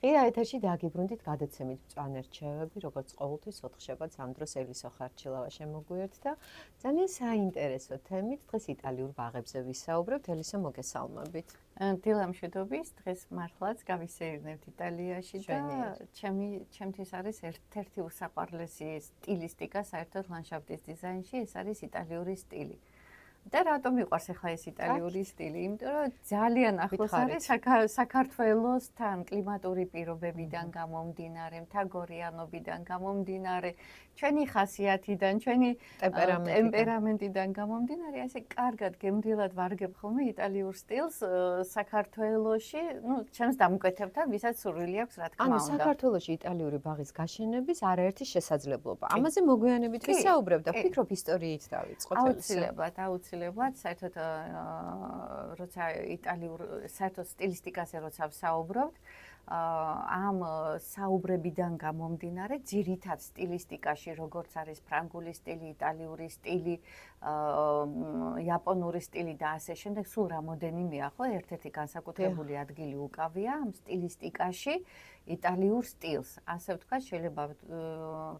ღია ეთერში დაგიბრუნდით გადაცემით მწვანე რჩევები, როგორც ყოველთვის 4 შაბათს ამ დროს ელისო ხარჩილავა შემოგვიერთ და ძალიან საინტერესო თემით დღეს იტალიურ ბაღებზე ვისაუბრებთ. ელისო, მოგესალმებით. დილა მშვიდობის, დღეს მართლაც გავისეირნებთ იტალიაში და ჩემთვის არის ერთ-ერთი უსაყვარლესი სტილისტიკა საერთოდ ლანდშაფტის დიზაინში, ეს არის იტალიური სტილი. და რატომ მიყვარს ახლა ეს იტალიური სტილი? იმიტომ რომ ძალიან ახლოს არის საქართველოსთან კლიმატური პირობებიდან გამომდინარე, მთაგორიანობიდან გამომდინარე, ჩვენი ხასიათიდან, ჩვენი ტემპერამენტიდან გამომდინარე, ასე კარგად გემრიელად ვარგებ ხოლმე იტალიურ სტილს საქართველოში, ჩემს დამკვეთებთან, ვისაც სურვილი აქვს, რა თქმა უნდა. ანუ საქართველოში იტალიური ბაღის გაშენების არაერთი შესაძლებლობა. ამაზე მოგვიანებით ვისაუბრებ და ვფიქრობ ისტორიით დავიწყოთ. აუცილებლად, საერთოდ როცა იტალიურ საერთოდ სტილისტიკაზე როცა ვსაუბრობთ, ამ საუბრებიდან გამომდინარე, ძირითად სტილისტიკაში, როგორც არის ფრანგული სტილი, იტალიური სტილი, იაპონური სტილი და ასე შემდეგ, სულ რამოდენიმეა, ხო, ერთ-ერთი განსაკუთრებული ადგილი უკავია ამ სტილისტიკაში იტალიურ სტილს. ასე ვთქვათ, შეიძლება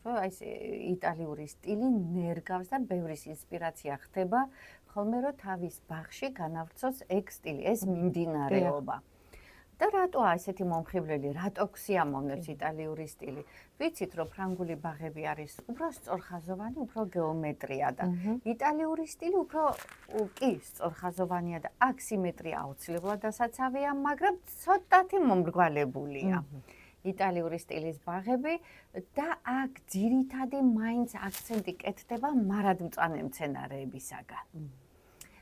რომ ეს იტალიური სტილი ნერგავს და ბევრის ინსპირაცია ხდება ხოლმე რომ თავის ბაღში განავრცოს ეგ სტილი, ეს მიმდინარეობა. და რატოა ესეთი მომხიბვლელი, რატო ქსიამოვნებს იტალიური სტილი? ვიცით, რომ ფრანგული ბაღები არის უფრო სწორხაზოვანი, უფრო გეომეტრია და იტალიური სტილი უფრო კი სწორხაზოვანია და აქ სიმეტრია აუცილებლად დასაცავია, მაგრამ ცოტათი მომრგვალებულია. იტალიური სტილის ბაღები და აქ ძირითადი მაინც აქცენტი კეთდება მარადმწვანე მცენარეებისაგან.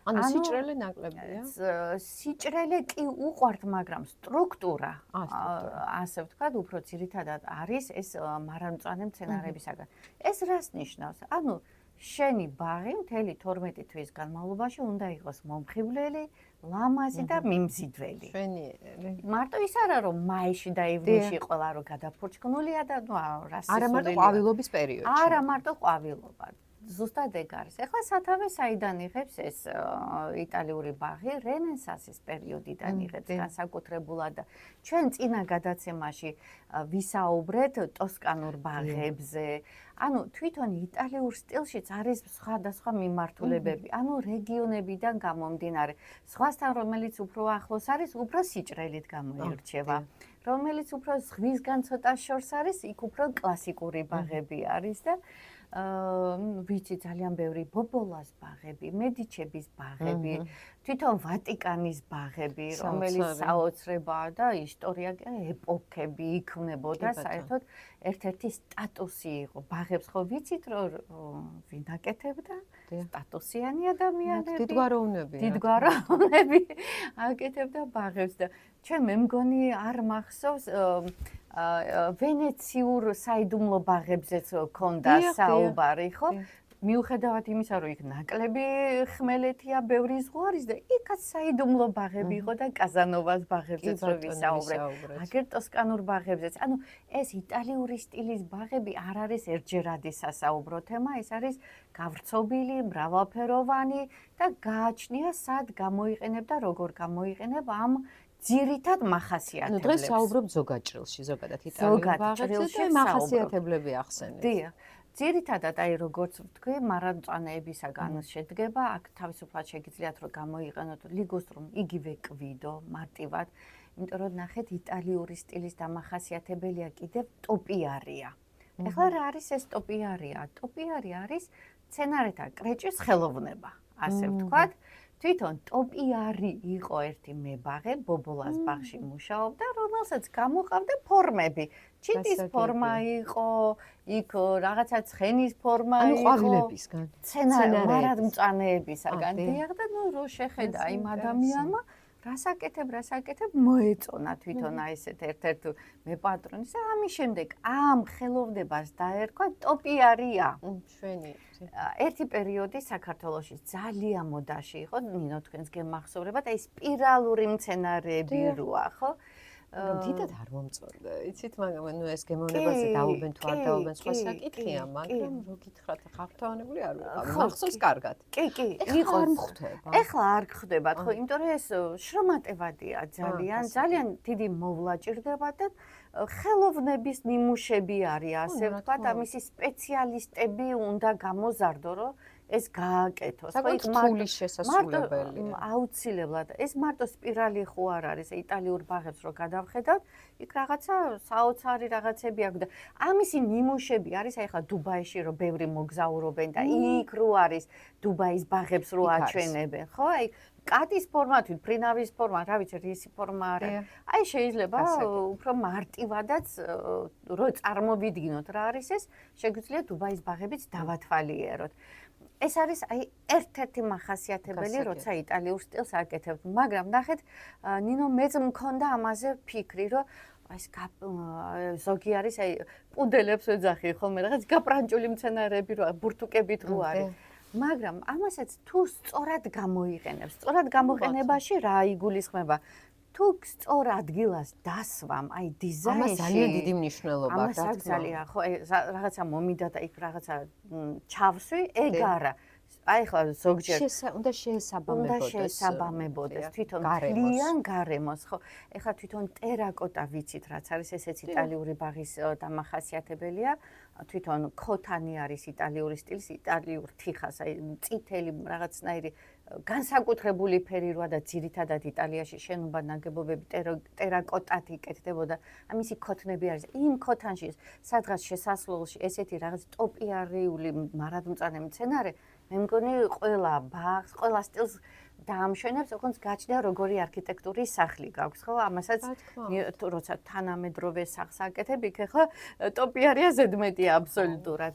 ანუ სიჭრელე ნაკლებია? სიჭრელე კი უყვართ, მაგრამ სტრუქტურა, ასე ვთქვათ, უფრო ძირითადად არის ეს მარადმწვანე მცენარეებისაგან. ეს რას ნიშნავს? ანუ შენი ბაღი მთელი 12 თვის განმავლობაში უნდა იყოს მომხიბვლელი, ლამაზი და მიმზიდველი. შვენიერი. მარტო ის არა, რომ მაისში და ივნისში ყველა რო გადაფურჩქნულია და რა არა მარტო ყვავილობის პერიოდში. არა მარტო ყვავილობა. ზუსტად ეგ არის. ახლა სათავე საიდან იღებს ეს იტალიური ბაღი? რენესანსის პერიოდიდან იღებს განსაკუთრებულად და ჩვენ წინა გადაცემაში ვისაუბრეთ ტოსკანურ ბაღებზე. ანუ თვითონ იტალიურ სტილშიც არის სხვადასხვა მიმართულებები, ანუ რეგიონებიდან გამომდინარე. სხვასთან რომელიც უფრო ახლოს არის, უფრო სიჭრელით გამოირჩევა. რომელიც უფრო ზღვისგან ცოტა შორს არის, იქ უფრო კლასიკური ბაღები არის და ვიცი ძალიან ბევრი ბობოლას ბაღები, მედიჩების ბაღები, თვითონ ვატიკანის ბაღები, რომელიც საოცრებაა და ისტორია ეპოქები იქმნებოდა, საერთოდ ერთ-ერთი სტატუსი იყო. ბაღებს ხო ვიცით, რომ ვინ აკეთებდა? სტატუსიანი ადამიანები. დიდგვაროვნები აკეთებდა ბაღებს და ჩვენ მე მგონი არ მახსოვს ვენეციურ საიდუმლო ბაღებზეც ქონდა საუბარი, ხო? მიუხედავად იმისა, რომ იქ ნაკლები ხმელეთია, ბევრი ზღვა არის და იქაც საიდუმლო ბაღები იყო და კაზანოვას ბაღებზეც რო ვისაუბრეთ. აგერ ტოსკანურ ბაღებზეც. ანუ ეს იტალიური სტილის ბაღები არ არის ერთჯერადი სასაუბრო თემა, ეს არის გავრცობილი, მრავალფეროვანი და გააჩნია სად გამოიყენებ და როგორ გამოიყენებ ამ ძირითად მახასიათებლებს. დღეს საუბრობ ზოგაჭრილში, ზოგადად იტალიური ბაღებზე და მახასიათებლები ახსენეთ. დიახ. ძირითადად აი როგორც ვთქვი, მარადმწვანეებისაგან შედგება, აქ თავისუფლად შეგიძლიათ რომ გამოიყენოთ ლიგუსტრუმ, იგივე კვიდო, მარტივად, იმიტომ რომ ნახეთ იტალიური სტილის დამახასიათებელია კიდევ ტოპიარია. ეხლა რა არის ეს ტოპიარია? ტოპიარია არის მცენარეთა კრეჭის ხელოვნება, ასე ვთქვათ. თვითონ ტოპიარი იყო ერთი მებაღე, ბობოლას ბაღში მუშაობდა, რომელსაც გამოყავდა ფორმები. ჩიტის ფორმა იყო, იქ რაღაცა ცხენის ფორმა იყო. ანუ ყვავილებისგან. მარადმწვანეებისაგან. დიახ და რო შეხედა იმ ადამიანმა, რასაკეთებ, მოეწონა თვითონ აი ესეთ ერთ-ერთ მეპატრონის და ამის შემდეგ ამ ხელოვნებას დაერქვა ტოპიარია. შვენიერი. ერთი პერიოდი საქართველოში ძალიან მოდაში იყო, ნინო თქვენს გემახსოვრებათ, აი სპირალური მცენარეები როა, ხო? რომ დიდად არ მომწონდა, იცით, მაგრამ ნუ ეს გემოვნებაზე დაუბენ თუ არ დაუბენ სხვა საკითხია, მაგრამ რო გითხრათ, ხართავანებული არ ვიყავ, მახსოვს კარგად. კი, ეხლა არ მხდება. ეხლა არ გხდებათ, ხო, იმიტომ რომ ეს შრომატევადია ძალიან დიდი მოვლა ჭირდება და ხელოვნების ნიმუშები არის, ასე ვთქვათ, ამისი სპეციალისტები უნდა გამოზარდო, რომ ეს გააკეთოს. ხო, იქ რთული შესასრულებელია. აუცილებლად. ეს მარტო სპირალი ხო არ არის, იტალიურ ბაღებს რო გადავხედავთ, იქ რაღაცა საოცარი რაღაცები აქვს და ამისი ნიმუშები არის, აი ხა დუბაიში რო ბევრი მოგზაურობენ და იქ რო არის დუბაის ბაღებს რო აჩვენებენ, ხო? აი კატის ფორმატი, ფრინავის ფორმა, რა ვიცი, რისი ფორმა არის. აი შეიძლება უფრო მარტივადაც რო წარმოვიდგინოთ რა არის ეს, შეგვიძლია დუბაის ბაღებიც დავათვალიეროთ. ეს არის აი ერთ-ერთი მახასიათებელი, როცა იტალიურ სტილს აკეთებთ, მაგრამ ნახეთ, ნინო მეც მქონდა ამაზე ფიქრი, რომ ეს ზოგი არის აი პუდელებს ეძახი ხოლმე რაღაც გაპრანჭული მცენარეები რო ბურთუკებით რო არის. მაგრამ ამასაც თუ სწორად გამოიყენებს, სწორად გამოყენებაში რა იგულისხმება? თუ სწორ ადგილას დასვამ, აი დიზაინში, ამას ძალიან დიდი მნიშვნელობა აქვს. ამას ძალიან, ხო, რაღაცა მომიდა და იქ რაღაცა ჩავსვი, ეგ არა. აი ხლა ზოგჯერ უნდა შეესაბამებოდეს თვითონ კლიან გარემოს, ხო. ეხლა თვითონ ტერაკოტა ვიცით, რაც არის ესეც იტალიური ბაღის დამახასიათებელია. თვითონ ქოთანი არის იტალიური სტილის, იტალიურ თიხას, აი წითელი რაღაცნაირი განსაკუთრებული ფერი როა და ძირითადად იტალიაში შენობა ნაგებობები ტერაკოტად იკეთდებოდა. ამისი ქოთნები არის. იმ ქოთანში სადღაც შესასვლელში ესეთი რაღაც ტოპიარიული მარადმწვანე მცენარე, მე მგონი ყველა ბაღს, ყველა სტილს დაამშვენებს, ოღონდ გაჩნდა როგორი არქიტექტურის სახლი გაქვს, ხო? ამასაც როცა თანამედროვე სახლს აკეთებ, იქ ახლა ტოპიარია ზედმეტია აბსოლუტურად.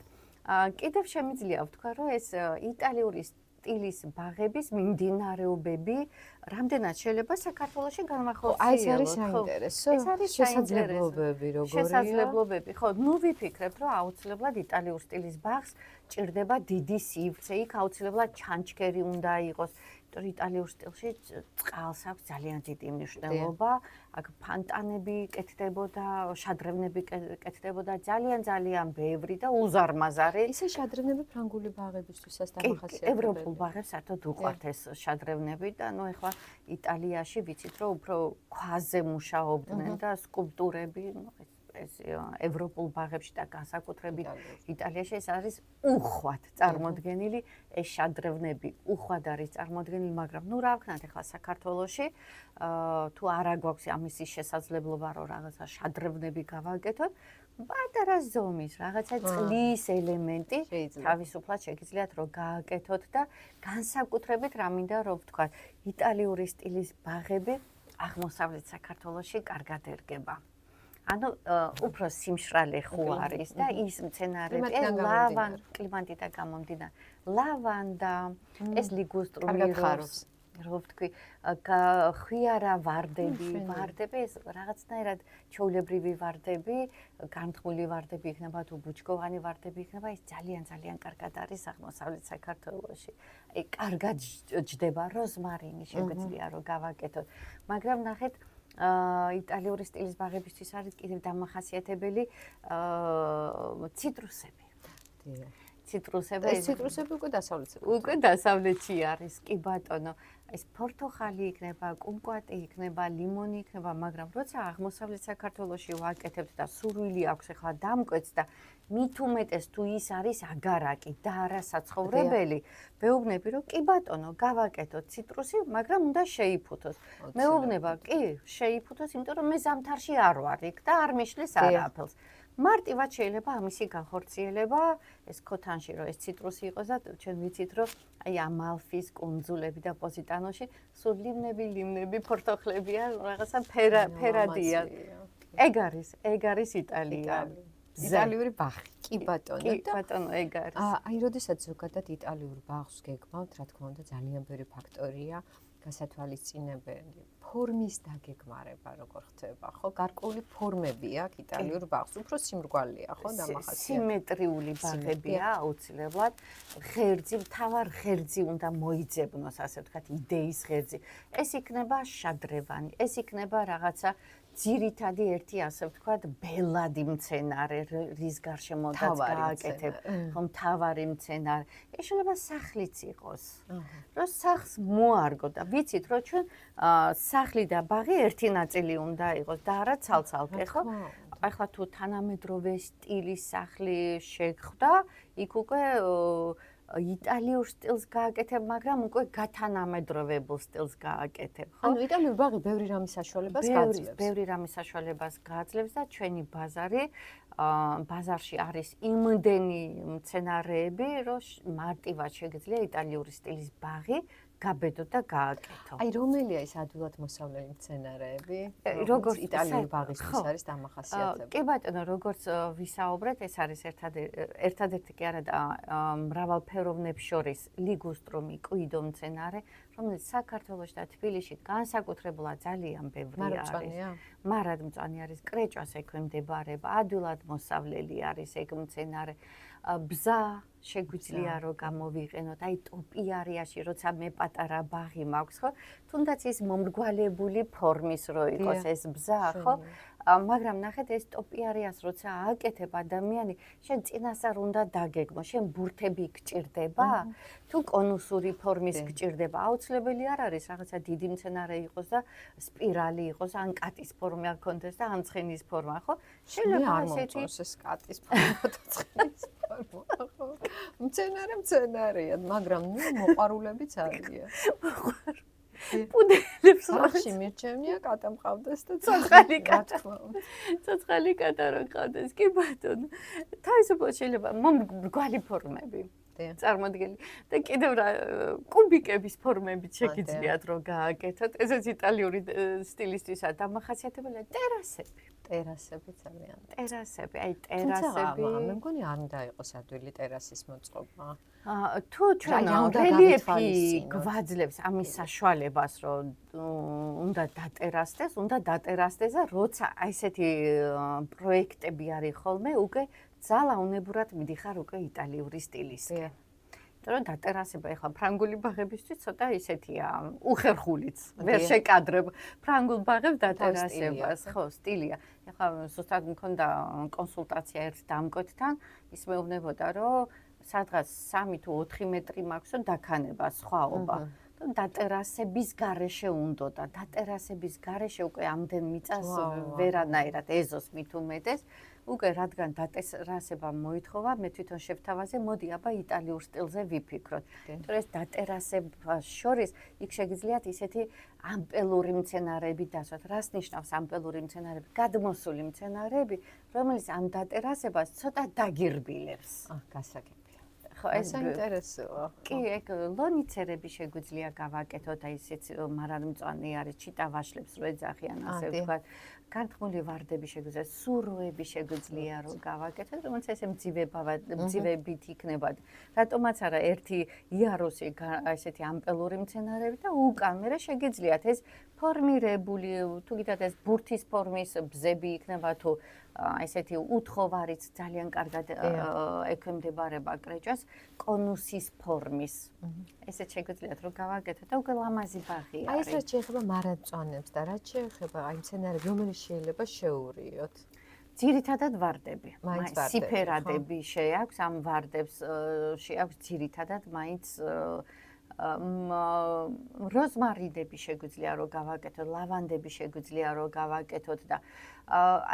კიდევ შემიძლია ვთქვა, რომ ეს იტალიური სტილის ბაღების მიმდინარეობები რამდენად შეიძლება საქართველოში განმახორციელოთ. აი ეს არის საინტერესო. ეს არის შესაძლებლობები როგორია? შესაძლებლობები, ხო, ნუ ვიფიქრებ, რომ აუცილებლად იტალიურ სტილის ბაღს ჭირდება დიდი სივრცე, იქ აუცილებლად ჩანჩქერი უნდა იყოს. იტალიურ სტილში წყალს აქვს ძალიან დიდი მნიშვნელობა, აქ ფანტანები კეთდებოდა, შადრევნები კეთდებოდა ძალიან ბევრი და უზარმაზარი. ისე შადრევნები ფრანგული ბაღებისთვისაც დამახასიათებელია. ევროპულ ბაღებს საერთოდ უყვართ ეს შადრევნები და ნუ ეხლა იტალიაში ვიცით, რომ უფრო ქვაზე მუშაობდნენ და სკულპტურები, ნუ ეს ევროპულ ბაღებში და განსაკუთრებით იტალიაში ეს არის უხვად წარმოდგენილი, ეს შადრევნები უხვად არის წარმოდგენილი, მაგრამ ნუ რა ვქნათ ახლა საქართველოში, თუ არა გვაქვს ამისი შესაძლებლობა, რომ რაღაცა შადრევნები გავაკეთოთ, პატარა ზომის რაღაცა წყლის ელემენტი თავისუფლად შეგიძლიათ რომ გააკეთოთ და განსაკუთრებით რა მინდა რომ ვთქვათ, იტალიური სტილის ბაღები აღმოსავლეთ საქართველოში კარგად ერგება. ანუ უფრო სიმშრალე ხო არის და ის მცენარეები კლიმატიდან გამომდინარე ლავანდა ეს ლიგუსტრუმი რო ვთქვი ხვიარა ვარდები ეს რაღაცნაირად ჩოვლებრივი ვარდები განთქმული ვარდები იქნება თუ ბუჩქოვანი ვარდები იქნება ეს ძალიან კარგად არის აღმოსავლეთ საქართველოში აი კარგად ჯდება როზმარინი შეგვიძლია რომ გავაკეთოთ მაგრამ ნახეთ იტალიური სტილის ბაღებისთვის არის კიდევ დამახასიათებელი ციტრუსები. ციტრუსები უკვე დასავლეთში არის, კი ბატონო. ეს პორტოხალი იქნება, კუმკვატი იქნება, ლიმონი იქნება, მაგრამ როცა აღმოსავლეთ საქართველოში ვაკეთებთ და სურვილი აქვს ახლა დამკვეთს და მით უმეტეს თუ ის არის აგარაკი და არა საცხოვრებელი, მეუბნები რომ კი ბატონო, გავაკეთოთ ციტრუსი, მაგრამ უნდა შეიფუთოს. მეუბნება, კი, შეიფუთოს, იმიტომ რომ მე ზამთარში არ ვარ იქ და არ მიშლის არაფერს. მარტივად შეიძლება ამისი განხორციელება ეს ქოთანში რომ ეს ციტრუსი იყოს და ჩვენ ვიცით რომ აი ამალფის კუნძულები და პოზიტანოში სულ ლიმნები, პორტოხლებია, რაღაცა ფერადია. ეგ არის იტალია. იტალიური ბაღი. კი ბატონო. კი ბატონო, ეგ არის. აი, როდესაც ზოგადად იტალიურ ბაღს გეგმავთ, რა თქმა უნდა, ძალიან ბევრი ფაქტორია გასათვალისწინებელი. ფორმის დაგეგმარება როგორ ხდება, ხო? გარკვეული ფორმები აქვს იტალიურ ბაღს, უფრო სიმრგვალეა, ხო, დამახასიათებელი. სიმეტრიული ბაღებია აუცილებლად. ღერძი, მთავარ ღერძი უნდა მოიძებნოს, ასე ვთქვათ, იდეის ღერძი. ეს იქნება შადრევანი, ეს იქნება რაღაცა ძირითადი ერთი ასე ვთქვათ ბელადი მცენარე რის გარშემოდაც გააკეთებ ხომ თავარი მცენარე ეს შეიძლება სახლიც იყოს რომ სახლს მოარგო და ვიცით რომ ჩვენ სახლი და ბაღი ერთი ნაწილი უნდა იყოს და არა ცალ-ცალკე ხო ახლა თუ თანამედროვე სტილის სახლი შეგხვდა იქ უკვე იტალიურ სტილს გააკეთებ, მაგრამ უკვე გათანამედროვებულ სტილს გააკეთებ, ხო? ანუ იტალიურ ბაღი ბევრი რამის საშუალებას გაძლევს. ბევრი რამის საშუალებას გაძლევს და ჩვენი ბაზარში არის იმდენი მცენარეები, რომ მარტივად შეგიძლია იტალიური სტილის ბაღი გაბედო და გააკეთო. აი რომელია ეს ადვილად მოსავლელი მცენარეები? როგორც იტალიური ბაღისთვის არის დამახასიათებელი. კი ბატონო, როგორც ვისაუბრეთ, ეს არის ერთადერთი კი არა და მრავალფეროვნებს შორის ლიგუსტრუმი კვიდო მცენარე, რომელიც საქართველოში და თბილისში განსაკუთრებულად ძალიან ბევრი არის. მარადმწვანე არის, კრეჭას ექვემდებარება, ადვილად მოსავლელი არის ეგ მცენარე. ბზა შეგვიძლია რომ გამოვიყენოთ, აი ტოპიარიაში, როცა მე პატარა ბაღი მაქვს, ხო? თუნდაც ის მომრგვალებული ფორმის რო იყოს ეს ბზა, ხო? მაგრამ ნახეთ ეს ტოპიარიას როცა ააკეთებ ადამიანი, შენ წინასწარ უნდა დაგეგმო, შენ ბურთები გჭირდება? თუ კონუსური ფორმის გჭირდება, აუცილებელი არ არის რაღაცა დიდი მცენარე იყოს და სპირალი იყოს, ან კატის ფორმა გქონდეს და ან ცხენის ფორმა, ხო? შეიძლება ასეთი ეს კატის ფორმა და ცხენის ფორმა, ხო? მცენარეა, მაგრამ ნუ მოყვარულებიც არიან. პუდელებს სახში მირჩევნია კატა მყავდეს და ცოცხალი კატა რო ყავდეს. კი ბატონო. თავისუფლად შეიძლება მომრგვალი ფორმები წარმოდგენი და კიდევ რა კუბიკების ფორმებით შეგიძლიათ რომ გააკეთოთ. ესეც იტალიური სტილისთვისაც დამახასიათებელია ტერასები. ტერასები ძალიან. ტერასები, აი ტერასები. მე მგონი არ უნდა იყოს ადვილი ტერასის მოწყობა. თუ ჩვენ რელიეფი გვაძლევს ამის საშუალებას, რომ უნდა დატერასდეს და როცა აი ესეთი პროექტები არის ხოლმე, უკვე ძალაუნებურად მიდიხარ უკვე იტალიური სტილისკენ. რომ დატერასება ეხლა ფრანგული ბაღებისთვის ცოტა ისეთია უხერხულიც. ვერ შეკადრებ ფრანგულ ბაღებს დატერასებას, ხო, სტილია. ეხლა ზუსტად მქონდა კონსულტაცია ერთ დამკვეთთან, ის მეუბნებოდა, რომ სადღაც 3 თუ 4 მეტრი მაქვს და დაქანება სხვაობა. დატერასების გარეშე უნდა და დატერასების გარეშე უკვე ამდენ მიწას ვერანაირად ეზოს მით უმეტეს. უკვე რადგან დატერასება მოითხოვა, მე თვითონ შევთავაზე, მოდი აბა იტალიურ სტილზე ვიფიქროთ. თორე ეს დატერასებას შორის იქ შეგიძლიათ ისეთი ამპელური მცენარეები დასვათ. რას ნიშნავს ამპელური მცენარეები? გადმოსული მცენარეები, რომელიც ამ დატერასებას ცოტა დაგირბილებს. გასაგებია. ხო, ეს საინტერესოა. კი, ეგ ლონიცერები შეგვიძლია გავაკეთოთ, აი ისიც მარადმწვანე არის, ჩიტა ვაშლებს რო ეძახიან, ასე ვთქვათ. განთქმული ვარდები შეგვიძლია, სუროები შეგვიძლია რომ გავაკეთოთ, რომელიც ესე მძივებით იქნებათ. რატომაც არა ერთი იარუსი ესეთი ამპელური მცენარეები და უკან მე შეგიძლიათ ეს ფორმირებული, თუ გითხრათ ეს ბურთის ფორმის ბზები იქნება თუ ესეთი უთხოვარიც ძალიან კარგად ექვემდებარება კრეჭას, კონუსის ფორმის. ესეც შეგვიძლიათ რომ გავაკეთოთ და უკვე ლამაზი ბაღი არის. აი ეს რაც შეეხება მარადმწვანებს და რაც შეეხება აი მცენარეებს, რომელიც შეიძლება შეურიოთ. ძირითადად ვარდები. სიფერადები შეაქვს, ამ ვარდებს შეაქვს ძირითადად მაინც როზმარინები შეგვიძლია რომ გავაკეთოთ, ლავანდები შეგვიძლია რომ გავაკეთოთ და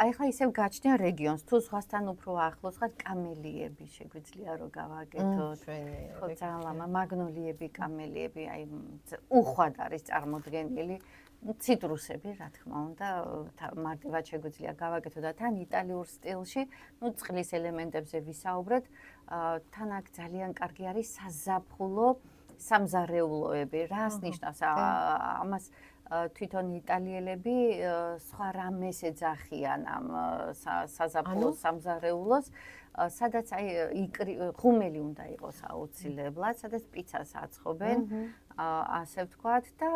აი ხა ისევ გაჩნია რეგიონს, თუ სხვასთან უფრო ახლოს ხარ, კამელიები შეგვიძლია რომ გავაკეთოთ. ხო, ძალიან მაგნოლიები, კამელიები, აი უხვად არის წარმოდგენილი. ციტრუსები, რა თქმა უნდა, მარტივად შეგვიძლია გავაკეთოთ და თან იტალიურ სტილში, ნუ წყლის ელემენტებზე ვისაუბრეთ, თან აქ ძალიან კარგი არის საზაფხულო სამზარეულოები. რას ნიშნავს ამას თვითონ იტალიელები სხვა რამეს ეძახიან ამ საზაფხულო სამზარეულოს, სადაც აი ღუმელი უნდა იყოს აუცილებლად, სადაც პიცას აწყობენ, ასე ვთქვათ და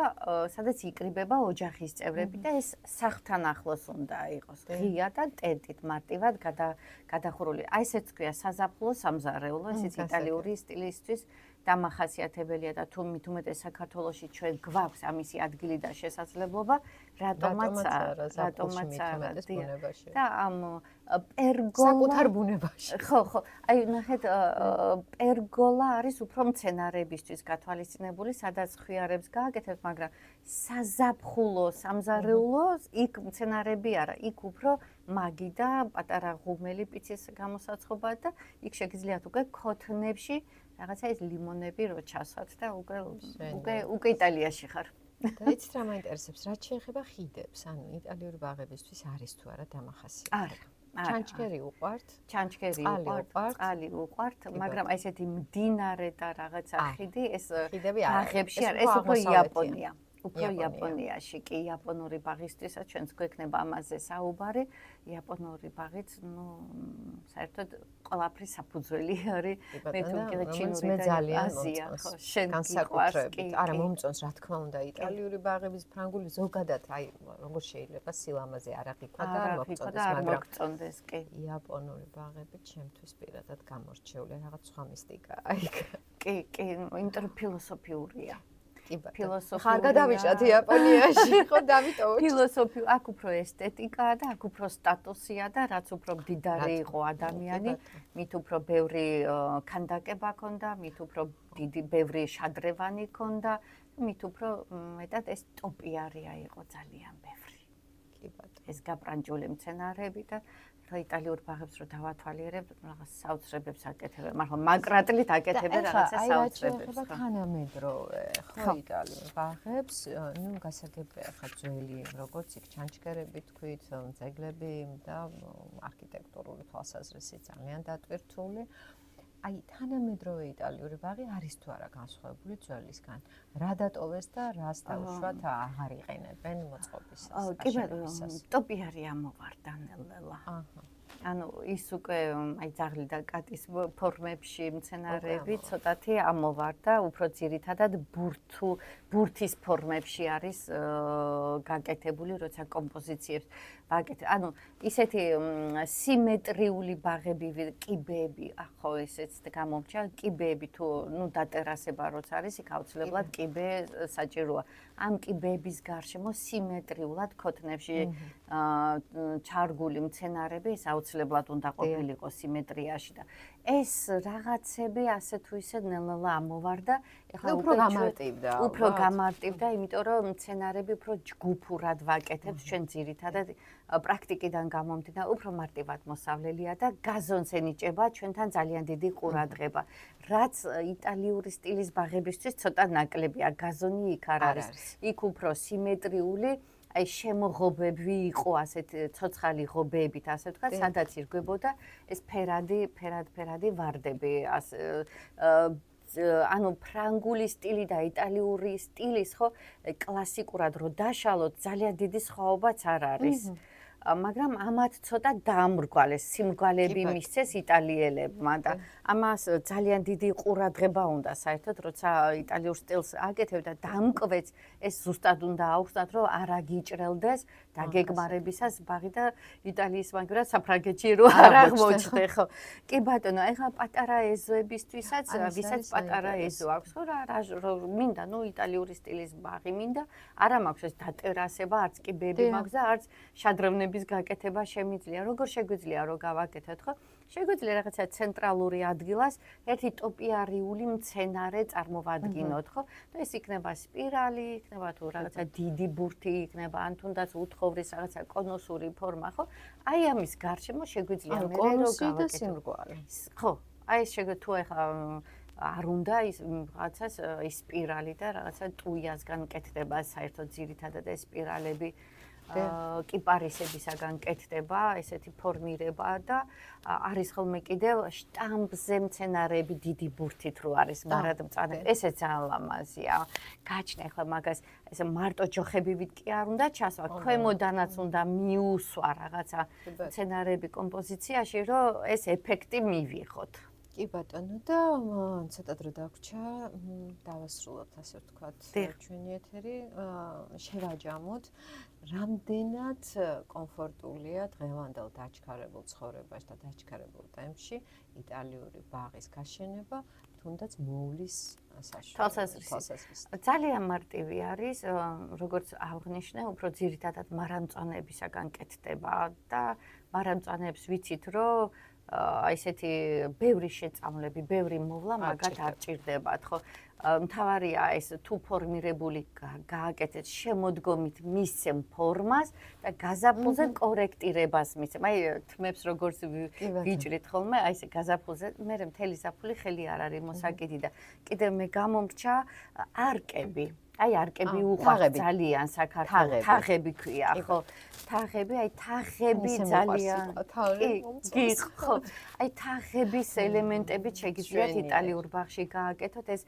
სადაც იკრიბება ოჯახის წევრები და ეს სახლთან ახლოს უნდა იყოს. ღია და ტენტით მარტივად გადახურული. აი ესეც ქვია საზაფხულო სამზარეულო, ესეც იტალიური სტილისთვის დამახასიათებელია და თუ მით უმეტეს საქართველოში ჩვენ გვაქვს ამისი ადგილი და შესაძლებლობა, რატომაც არა და ამ პერგოლა საკუთარ ბუნებაში. ხო, აი ნახეთ, პერგოლა არის უფრო მცენარეებისთვის გათვალისწინებული, სადაც ხიარებს გააკეთებთ, მაგრამ საზაფხულო, სამზარეულო იქ მცენარეები არა, იქ უფრო მაგი და პატარა ღუმელი პიცის გამოსაცხობა და იქ შეგიძლიათ უკვე ქოთნებში რაღაცა ის ლიმონები რო ჩასვათ და უკვე იტალიაში ხარ. და იცით რა მაინტერესებს, რაც შეეხება ხიდებს, ანუ იტალიური ბაღებისთვის არის თუ არა დამახასიათებელი. ჩანჩქერი უყვართ? ჩანჩქერი წყალი უყვართ, მაგრამ აი ესეთი მდინარე და რაღაცა ხიდი ეს ბაღებში არის, ეს უფრო იაპონია. უფრო იაპონიაში კი იაპონური ბაღისთვისაც ჩვენც გვექნება ამაზე საუბარი. იაპონური ბაღიც, საერთოდ ყველაფრის საფუძველი არის. მე თუ კიდე ჩინური და აზია, ხო, შენ განსაკუთრებით. არა, მომწონს რა თქმა უნდა იტალიური ბაღების ფრანგული ზოგადად, აი როგორ შეიძლება სილამაზე არ აღიქვა და არ მოგწონდეს, კი. იაპონური ბაღები ჩემთვის პირადად გამორჩეული, რაღაც სხვა მისტიკაა იქ. კი, ინტერფილოსოფიურია. ფილოსოფია. ხარ გადავიჭრათ იაპონიაში, ხო დავიტოვოთ. ფილოსოფია, აქ უფრო ესთეტიკაა და აქ უფრო სტატუსია და რაც უფრო მდიდარი იყო ადამიანი, მით უფრო ბევრი ქანდაკება ჰქონდა, მით უფრო ბევრი შადრევანი ჰქონდა, მით უფრო მეტად ეს ტოპიარია იყო ძალიან ბევრი. კი ბატონო. ეს გაპრანჯული მცენარეები და იტალიურ ბაღებს რო დავათვალიერებ, რაღაც საოცრებებს აკეთებენ, მაგრამ მაკრატლით აკეთებენ რაღაცა საოცრებებს. ახლა თანამედროვე, ხო, იტალიურ ბაღებს, გასაგებია ხა ძველი, როგორც იქ ჩანჩქერები თქვით, ძეგლები და არქიტექტურული თვალსაზრისით ძალიან დატვირთული. აი, თანამედროვე იტალიური ბაღი არის თუ არა განსხვავებული ძველისგან? რა დატოვეს და რას დაუშვათ აღარ იყენებენ მოწყობისას? კი ბატონო, ტოპიარი ამოვარდა ნელ-ნელა. ანუ ის უკვე აი ძაღლი და კატის ფორმებში მცენარეები ცოტათი ამოვარდა, უფრო ძირითადად ბურთის ფორმებში არის გაკეთებული, როცა კომპოზიციებს ვაკეთებ. ანუ ისეთი სიმეტრიული ბაღები, კიბეები, ხო ესეც გამომჩა, კიბეები თუ დატერასება როცა არის, იქ აუცილებლად კიბე საჭიროა. ამ კიბეების გარშემო სიმეტრიულად ქოთნებში ჩარგული მცენარეები ეს აუცილებლად უნდა ყოფილიყო სიმეტრიაში და ეს რაღაცები ასე თუ ისე ნელ-ნელა ამოვარდა. ეხლა უფრო გამარტივდა, იმიტომ რომ მცენარეები უფრო ჯგუფურად ვაკეთებს ჩვენ ძირითადად პრაქტიკიდან გამომდინარე, უფრო მარტივად მოსავლელია და გაზონს ენიჭება ჩვენთან ძალიან დიდი ყურადღება. რაც იტალიური სტილის ბაღებისთვის ცოტა ნაკლებია, გაზონი იქ არ არის. იქ უფრო სიმეტრიული აი შემოღობები იყო ასეთ ცოცხალი ღობეებით, ასე ვთქვათ, სადაც ირგვებოდა ეს ფერადი ვარდები, ანუ ფრანგული სტილი და იტალიური სტილის ხო კლასიკურად რო დაშალოთ, ძალიან დიდი სხვაობაც არ არის. მაგრამ ამათ ცოტა დაამრგვალეს, სიმრგვალეები მისცეს იტალიელებმა და ამას ძალიან დიდი ყურადღება უნდა საერთოდ, როცა იტალიურ სტილს აკეთებ და დამკვეთს, ეს ზუსტად უნდა აუხსნათ, რომ არ აგიჭრელდეს დაგეგმარებისას ბაღი და იტალიის მაგურად საფრანგეთში რო არ აღმოჩნდე, ხო. კი ბატონო, ეხლა პატარა ეზოებისთვისაც, ვისაც პატარა ეზო აქვს, ხო რა მინდა, იტალიური სტილის ბაღი მინდა, არა მაქვს ეს დატერასება, არც კიბეები მაქვს და არც შადრევნების გაკეთება შემიძლია. როგორ შეგვიძლია რომ გავაკეთოთ, ხო? შეგვიძლია რაღაცა ცენტრალური ადგილას ერთი ტოპიარიული მცენარე წარმოვადგინოთ, ხო? და ეს იქნება სპირალი, იქნება თუ რაღაცა დიდი ბურთი იქნება, ან თუნდაც უთხოვრის რაღაცა კონუსური ფორმა, ხო? აი ამის გარშემო შეგვიძლია მე რომ გავაკეთოთ. ხო, აი ეს შეგვიძლია თუ ეხლა არ უნდა ის რაღაცას ის სპირალი და რაღაცა ტუიასგან კეთდება საერთოდ ძირითადად ეს სპირალები კიპარისებისაგან კეთდება, ესეთი ფორმირება და არის ხოლმე კიდევ შტამპზე მცენარეები დიდი ბურთით რო არის მარადმწვანე. ესეც ძალიან ლამაზია. გაჩნია ახლა მაგას ესე მარტო ჯოხებივით კი არ უნდა ჩასვა, ქვემოდანაც უნდა მიუსვა რაღაცა მცენარეები კომპოზიციაში, რომ ეს ეფექტი მივიღოთ. კი ბატონო და ცოტა დრო დაგვრჩა, დავასრულოთ ასე ვთქვათ ჩვენი ეთერი, შევაჯამოთ, რამდენად კომფორტულია დღევანდელ დაჩქარებულ ცხოვრებაში და დაჩქარებულ ტემპში იტალიური ბაღის გაშენება, თუნდაც მოვლის თვალსაზრისით. ძალიან მარტივი არის, როგორც აღნიშნე, უფრო ძირითადად მარანწვანებისაგან კეთდება და მარანწვანებს ვიცით, რომ აი ესეთი ბევრი შეწამლები, ბევრი მოვლა მაგათ არ ჭირდებათ, ხო? მთავარია ეს თუ ფორმირებული გააკეთეთ შემოდგომით მისცემ ფორმას და გაზაფხულზე კორექტირებას მისცემ. აი თმებს როგორც ვიჭრით ხოლმე, აი ეს გაზაფხულზე მე მთელი საფული ხელი არ არის მოსაკიდი და კიდევ მე გამომრჩა არკები. აი არკები უყვარს ძალიან საქართველოს. თაღები ქვია, ხო? თაღები, აი თაღები ძალიან. კი, ხო. აი თაღების ელემენტებით შეგიძლიათ იტალიურ ბაღში გააკეთოთ ეს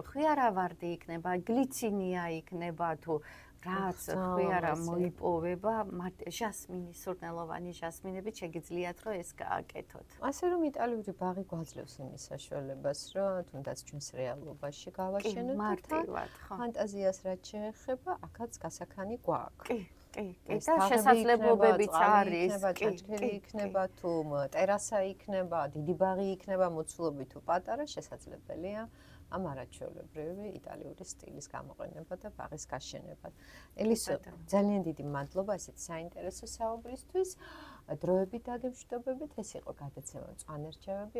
ხვიარავარდი იქნება, გლიცინია იქნება თუ რაც ხვიარა მოიპოვება, ჟასმინი, სურნელოვანი ჟასმინებით შეგიძლიათ რომ ეს გააკეთოთ. ასე რომ იტალიური ბაღი გვაძლევს იმის საშუალებას, რომ თუნდაც ჩვენს რეალობაში გავაშენოთ მარტივად, ხო. ფანტაზიას რაც შეეხება, აქაც გასაქანი გვაქვს. კი, და შესაძლებლობებიც არის. ჭაჭქერი იქნება თუ ტერასა იქნება, დიდი ბაღი იქნება, მოცულობი თუ პატარა, შესაძლებელია ამ არაჩვეულებრივი იტალიური სტილის გამოყენება და ბაღის გაშენება. ელისო, ძალიან დიდი მადლობა ესეთ საინტერესო საუბრისთვის. დროებით დაგემშვიდობებით, ეს იყო გადაცემა მწვანე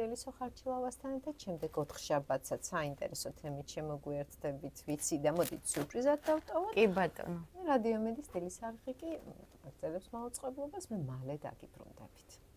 ელისო ხარჩილავასთან და შემდეგ 4 შაბათსაც საინტერესო თემით შემოგვიერთდებით, ვიცი და მოდით სიურპრიზად დავტოვოთ. კი ბატონო. რადიო მედის სტილის არხი კი აგრძელებს მაუწყებლობას, მე მალე დაგიბრუნდებით.